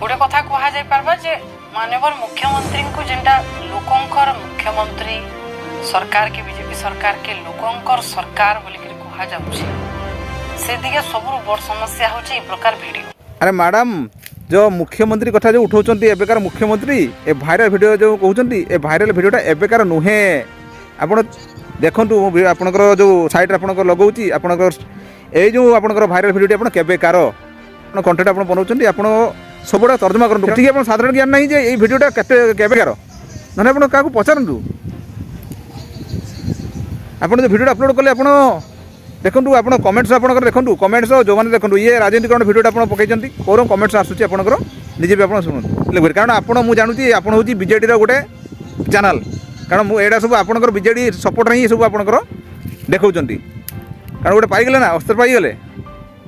गोटे कथा कह पार्बा जे माननीय मुख्यमंत्री को जेनटा लोकंकर मुख्यमंत्री सरकार के बीजेपी सरकार के लोकंकर सरकार बोली कह जाउछि से दिगे सबरु बड़ समस्या होछि ए प्रकार वीडियो। अरे मैडम जो मुख्यमंत्री कथा जो उठाउछंती एबेकार मुख्यमंत्री ए भाइरल वीडियो जो कहउछंती ए भाइरल वीडियोटा एबेकार नुहे आपण देखंतु आपनकर जो साइट आपनकर लगौछि आपनकर ए जो आपनकर भाइरल वीडियोटी आपण केबेकार आपण कंटेंट आपण बनाउछंती आपण सबुड़ा तर्जमा करंतु ठीक है। आपण साधारण ज्ञान नहीं जे ए वीडियोटा केबेकार नने आपण काकू पचारंतु आपण जो वीडियो अपलोड कले आपण देखंतु आपण कमेंट्स आपनकर देखंतु कमेंट्स जो माने देखंतु ये राजनीतिकरण वीडियोटा आपण पकेइचंती कोरम कमेंट्स आसुची आपनकर निजे भी आपण सुनंतु कारण आपण मु जानुची आपण होची बीजेडी रो गोटे चैनल कारण मु एडा सब आपनकर बीजेडी सपोर्ट नहीं सब आपनकर देखौचंती कारण गोटे पाई गेले ना अस्त्र पाई गेले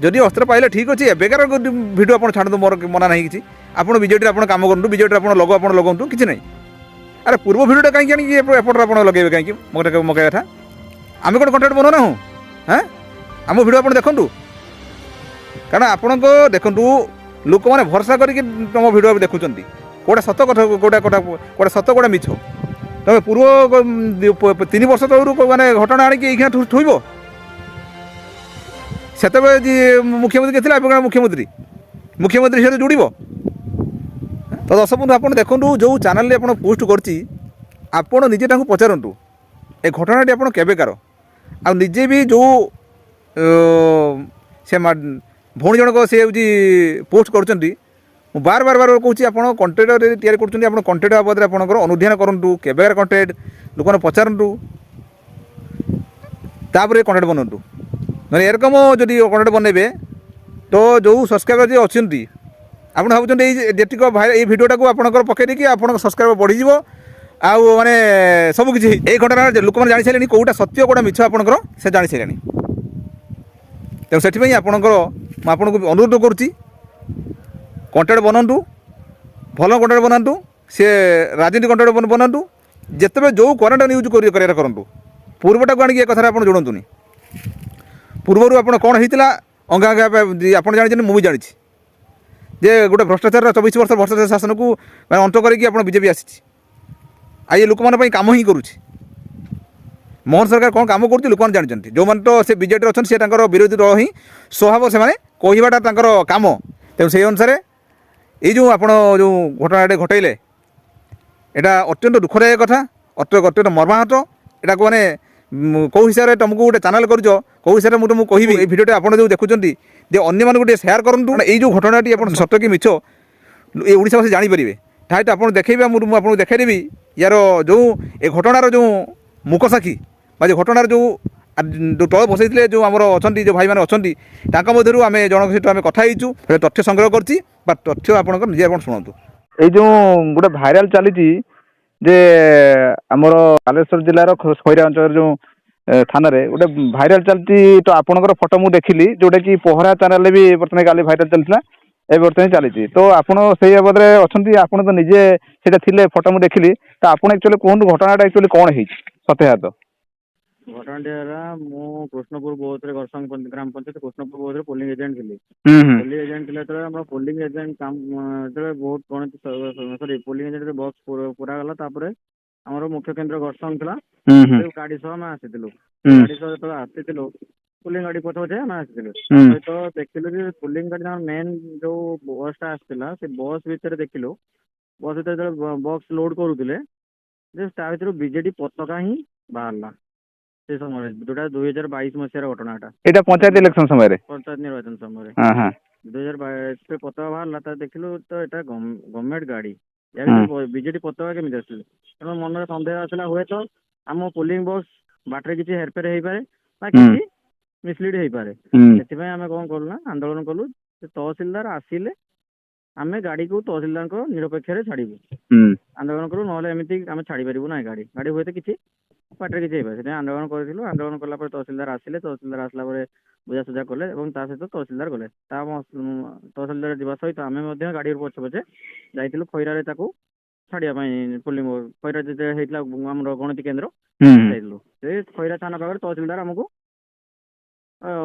जदि अस्त्र पाइले ठीक अच्छे बेकार वीडियो आप छाड़ू मोर मना नहीं कि आप बीजेडी आप कम करूँ बीजेडी आप लोगो आप लगातु कि नहीं। अरे पूर्व वीडियोटा कहीं एपट आप लगे कहीं मकई कथा आम कौन कंटेंट बनाना हूँ हाँ आम वीडियो आप देखूँ कारण आपण देखूँ लोक मैंने भरसा करके तुम वीडियो देखुं कौटा सत कथा कौटा सत कौटा मिछ तुम पूर्व 3 वर्ष तौर मैंने घटना आणिक थुब से मुख्यमंत्री के मुख्यमंत्री मुख्यमंत्री सहित जोड़ तो दर्शक बंधु आप देखो जो चैनल आप पोस्ट कर निजे पचारतु ए घटनाटी आप केबेकार आ निजे भी जो से भौणी जनक से पोस्ट कर बार बार बार कहूँ आप कंटेंट तैयारी कर कंटेंट बाबद आप अनुध्यान करूँ केबेकार कंटेंट लोक पचारतु तापर कंटेंट बनातु मैंने एरकम जदि कंटेंट बनइबे तो जो सब्सक्राइबर जी अच्छी आप भाई भाई भिडियोटा को आपंकर पकई कि आप सब्सक्राइबर बढ़ीज आउ माने सबकि यही घटना लोक मैंने जानी सारे कौटा सत्य कौटा मिछ आपंकर से जानी सारे तेणु से आपको अनुरोध करुँच कंटेंट बनातु भल कंटेंट बनातु सी राजनीति कंटेंट बनातु जिते जो कंटेंट यूज करूँ पूर्वटा को आनिक कथा आप जोड़तुनि पूर्वर आप कौन होता अंगा अंगा आप जानी मुझे जानी जे गोटे भ्रष्टाचार 24 वर्ष भ्रष्टाचार शासन को अंत करके बीजेपी आसी ये लोक मैंने कम ही करुँच मोहन सरकार कौन कम कर लोक मैंने जानते जो मैंने तो से बीजेडी अच्छा से विरोधी दल ही स्वभाव से कहवाटा कम तेणु से अनुसार ये जो आप जो घटना घटैले यहाँ अत्यंत दुखदायक कथा अत्यंत मर्माहत यहाँ को मैंने कौ हिसाब से तुमको गोटे चैनल कर कौ हिसाब से मुझे तुमको कहि ये भिडियो आप जो देखुं अन्य मानक सेयार करूँ ये जो घटनाटी आप सत्य कि मिछ ये ओडिशावासी जानीपारे ठाई तो आप देखेबे मुझे देखदेवी यार जो ए घटनार जो मुख साक्षी जो घटनार जो तल बसई जो आम अच्छा जो भाई मैंने अच्छा मध्य आम जन सहित आम कथाईचु तथ्य संग्रह कर तथ्य आप निजे आप शुणु ये जो गोटे भाइराल चली जे आमर बालेश्वर जिलार खैरा अंचल जो थाना रे गोटे भाइराल चलती तो आपणकर फोटो मुझे देखिली जोटा कि पहरा चैनल भी बर्तमान काली भाइराल चलता ए बर्तमान चली तो आपड़ से बाबद अच्छा आप तो निजे से थे फोटो मुझे देखिली तो आप एक्चुअली कहूँ घटनाटा एक्चुअली कौन है सत्यात घटना मु कृष्णपुर बहुत घरसंग ग्राम पंचायत कृष्णपुर बहुत पोलिंग एजेंट थी पोलिंग एजेंट थी पोलिंग एजेंट काम जो बहुत गणित सॉरी पोलिंग एजेंट बक्स पूरा गला आमर मुख्य केन्द्र घरसंग थी गाड़ी सह आम आसलु गाड़ी सह जो आसलु पोलिंग गाड़ी पछ पछे आम आसलु तो देखिलु पोलिंग गाड़ी मेन जो बसटा आसला से बस भितर देखिलु बस भितर बक्स लोड करुले भर बीजेडी पताका ही बाहर से समय जोटा 2022 मसीहार घटनाटा एटा पंचायत इलेक्शन समय पंचायत निर्वाचन समय हां 2022 पताका बाहर देखिलु तो यहाँ गवर्नमेंट गाड़ी बीजेडी पताका केमी आसले तेणु मन सन्देह आसला हुए तो आम पोलिंग बॉक्स बाटर किसी हेरफेर हो पाए कि मिसलीड हो पाए से आम कौन कलु ना आंदोलन कलु तहसिलदार आसिले आम गाड़ी को तहसिलदार निरपेक्ष छाड़ू आंदोलन कलु ना एमती आम छाड़ी पारू ना गाड़ी गाड़ी हुए तो किसी बाटर किसी से आंदोलन करूँ आंदोलन कलापर तहसिलदार आसिले तहसिलदार आसला बुझासुझा कले सहित तहसिलदार गले तहसिलदार जावा सहित आम गाड़ी पछे पछे जाइलु खैरारे छाड़ापी पोलिंग खैरा जो होता आम गणति केन्द्र जाइलु से खैरा थाना पाखे तहसिलदार आमको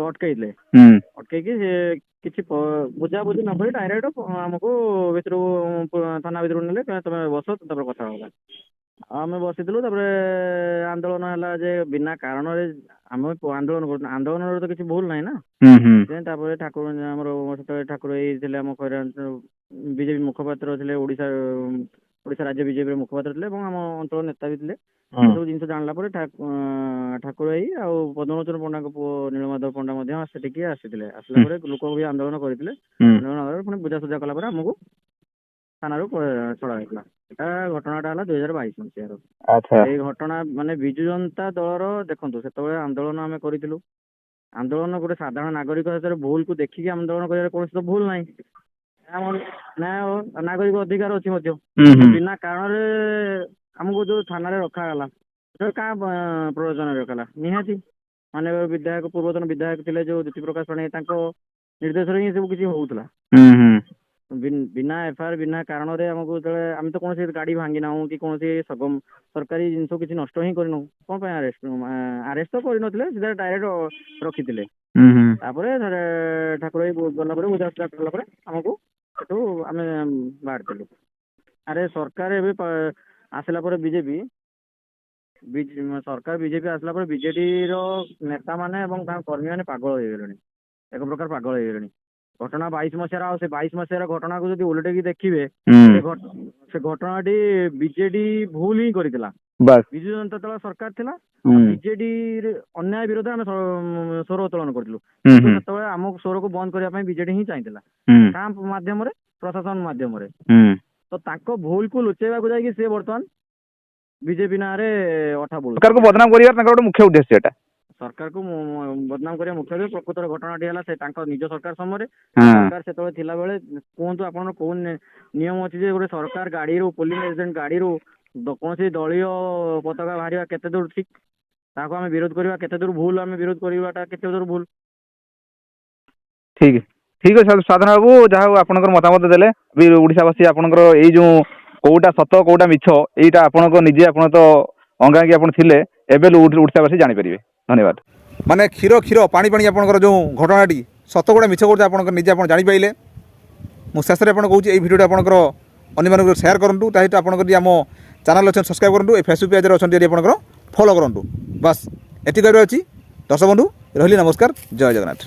अटकईले अटकईकी କିଛି ବୁଝାବୁଝି ନ କରି ଡାଇରେକ୍ଟ ଆମକୁ ଭିତରକୁ ଥାନା ଭିତରକୁ ନେଲେ ତମେ ବସ ତାପରେ କଥା ହବା। ଆମେ ବସିଥିଲୁ, ତାପରେ ଆନ୍ଦୋଳନ ହେଲା ଯେ ବିନା କାରଣରେ ଆମେ ଆନ୍ଦୋଳନ କରୁଛୁ, ଆନ୍ଦୋଳନରେ ତ କିଛି ଭୁଲ ନାହିଁ ନା। ତାପରେ ଠାକୁର ଆମର ସେତେବେଳେ ଠାକୁର ଥିଲେ ଆମ ବିଜେପି ମୁଖପାତ୍ର ଥିଲେ, ଓଡ଼ିଶା ରାଜ୍ୟ ବିଜେପିର ମୁଖପାତ୍ର ଥିଲେ ଏବଂ ଆମ ଅଞ୍ଚଳ ନେତା ବି ଥିଲେ। ଏସବୁ ଜିନିଷ ଜାଣିଲା ପରେ ଠାକୁର ଆଉ ପଦ୍ମଲୋଚନ ପଣ୍ଡାଙ୍କ ପୁଅ ନୀଳମାଧବ ପଣ୍ଡା ମଧ୍ୟ ସେଠିକି ଆସିଥିଲେ। ଆସିଲା ପରେ ଲୋକ ବି ଆନ୍ଦୋଳନ କରିଥିଲେ। ଆନ୍ଦୋଳନ ପୁଣି ବୁଝାସୁଝା କଲା ପରେ ଆମକୁ ଥାନାରୁ ଛଡ଼ା ହେଇଥିଲା। ଏଟା ଘଟଣାଟା ହେଲା 2022 ମସିହାର। ଏଇ ଘଟଣା ମାନେ ବିଜୁ ଜନତା ଦଳର ଦେଖନ୍ତୁ, ସେତେବେଳେ ଆନ୍ଦୋଳନ ଆମେ କରିଥିଲୁ। ଆନ୍ଦୋଳନ ଗୋଟେ ସାଧାରଣ ନାଗରିକ ହିସାବରେ ଭୁଲକୁ ଦେଖିକି ଆନ୍ଦୋଳନ କରିବାର କୌଣସି ତ ଭୁଲ ନାହିଁ। ଆମର ନ୍ୟାୟ ନାଗରିକ ଅଧିକାର ଅଛି ମଧ୍ୟ। ବିନା କାରଣରେ ଆମକୁ ଯୋଉ ଥାନାରେ ରଖାଗଲା, ସେଟା କାହା ପ୍ରୟୋଜନରେ ରଖାଗଲା? ନିହାତି ମାନ୍ୟବର ବିଧାୟକ, ପୂର୍ବତନ ବିଧାୟକ ଥିଲେ ଯୋଉ ଜ୍ୟୋତି ପ୍ରକାଶ ପାଣିଗ୍ରାହୀ, ତାଙ୍କ ନିର୍ଦ୍ଦେଶରେ ହିଁ ସବୁ କିଛି ହଉଥିଲା। ବିନା ଏଫଆଇଆର ବିନା କାରଣରେ ଆମକୁ ଯେତେବେଳେ, ଆମେ ତ କୌଣସି ଗାଡି ଭାଙ୍ଗି ନାହୁଁ କି କୌଣସି ସରକାରୀ ଜିନିଷ କିଛି ନଷ୍ଟ ହିଁ କରିନାହୁଁ। କଣ ପାଇଁ ଆରେଷ୍ଟ ତ କରିନଥିଲେ, ସିଧା ଡାଇରେକ୍ଟ ରଖିଥିଲେ। ତାପରେ ଠାକୁର ଗଲା ପରେ ବୁଝାସୁଝା କଲା ପରେ ଆମକୁ ସେଠୁ ଆମେ ବାହାରିଥିଲୁ। ଆରେ ସରକାର ଏବେ ଆସିଲା ପରେ ସରକାର ବିଜେପି ଆସିଲା ପରେ ବିଜେଡିର ନେତାମାନେ ଏବଂ ତାଙ୍କ କର୍ମୀମାନେ ପାଗଳ ହେଇଗଲେଣି, ଏକ ପ୍ରକାର ପାଗଳ ହେଇଗଲେଣି। ଘଟଣା 22 ମସିହାର, ଆଉ ସେ 22 ମସିହାର ଘଟଣାକୁ ଯଦି ଓଲଟେଇକି ଦେଖିବେ, ସେ ଘଟଣାଟି ବିଜେଡି ଭୁଲ ହିଁ କରିଥିଲା। ବିଜୁ ଜନତା ଦଳ ସରକାର ଥିଲା, ବିଜେଡି ଅନ୍ୟାୟ ବିରୋଧରେ ଆମେ ସ୍ୱର ଉତ୍ତୋଳନ କରିଥିଲୁ। ସେତେବେଳେ ଆମ ସ୍ୱରକୁ ବନ୍ଦ କରିବା ପାଇଁ ବିଜେଡି ହିଁ ଚାହିଁଥିଲା, କାହା ମାଧ୍ୟମରେ? ପ୍ରଶାସନ ମାଧ୍ୟମରେ। ତ ତାଙ୍କ ଭୁଲକୁ ଲୁଚେଇବାକୁ ଯାଇକି ସେ ବର୍ତ୍ତମାନ ବିଜେପି ନାଁରେ ଅଠା ବୋଳୁଛି। ସରକାରକୁ ବଦନାମ କରିବାର ତାଙ୍କର ଗୋଟେ ମୁଖ୍ୟ ଉଦ୍ଦେଶ୍ୟ ଏଟା। ସରକାରକୁ ବଦନାମ କରିବା ମୁଖ୍ୟ ଉଦ୍ଦେଶ୍ୟ। ପ୍ରକୃତରେ ଘଟଣାଟି ହେଲା ସେ ତାଙ୍କ ନିଜ ସରକାର ସମୟରେ। ସରକାର ସେତେବେଳେ ଥିଲାବେଳେ କୁହନ୍ତୁ ଆପଣଙ୍କର କୋଉ ନିୟମ ଅଛି ଯେ ଗୋଟେ ସରକାର ଗାଡିରୁ, ପୋଲିଂ ଏଜେଣ୍ଟ ଗାଡିରୁ କୌଣସି ଦଳୀୟ ପତାକା ବାହାରିବା କେତେ ଦୂର ଠିକ, ତାହାକୁ ଆମେ ବିରୋଧ କରିବା କେତେ ଦୂର ଭୁଲ, ଆମେ ବିରୋଧ କରିବାଟା କେତେ ଦୂର ଭୁଲ? ଠିକ ଅଛି ସାଧନ ବାବୁ, ଯାହା ହଉ ଆପଣଙ୍କର ମତାମତ ଦେଲେ। ଓଡ଼ିଶାବାସୀ ଆପଣଙ୍କର ଏଇ ଯୋଉ କୋଉଟା ସତ କୋଉଟା ମିଛ, ଏଇଟା ଆପଣଙ୍କ ନିଜେ ଆପଣ ତ ଅଙ୍ଗାଙ୍ଗୀ ଆପଣ ଥିଲେ, ଏବେ ଓଡ଼ିଶାବାସୀ ଜାଣିପାରିବେ। ଧନ୍ୟବାଦ। ମାନେ କ୍ଷୀର ପାଣି ଆପଣଙ୍କର ଯେଉଁ ଘଟଣାଟି ସତ କୋଉଟା ମିଛ କୋଉଟା ଆପଣଙ୍କର ନିଜେ ଆପଣ ଜାଣିପାରିଲେ। ମୁଁ ଶେଷରେ ଆପଣ କହୁଛି, ଏଇ ଭିଡ଼ିଓଟି ଆପଣଙ୍କର ଅନ୍ୟମାନଙ୍କୁ ସେୟାର କରନ୍ତୁ। ତା ସହିତ ଆପଣଙ୍କର ଯଦି ଆମ ଚ୍ୟାନେଲ୍ ଅଛନ୍ତି ସବସ୍କ୍ରାଇବ୍ କରନ୍ତୁ, ଏ ଫେସବୁକ୍ ପେଜ୍ରେ ଅଛନ୍ତି ଯଦି ଆପଣଙ୍କର ଫଲୋ କରନ୍ତୁ। ବାସ୍ ଏଠି କହିବାର ଅଛି। ଦର୍ଶକ ବନ୍ଧୁ ରହିଲି, ନମସ୍କାର, ଜୟ ଜଗନ୍ନାଥ।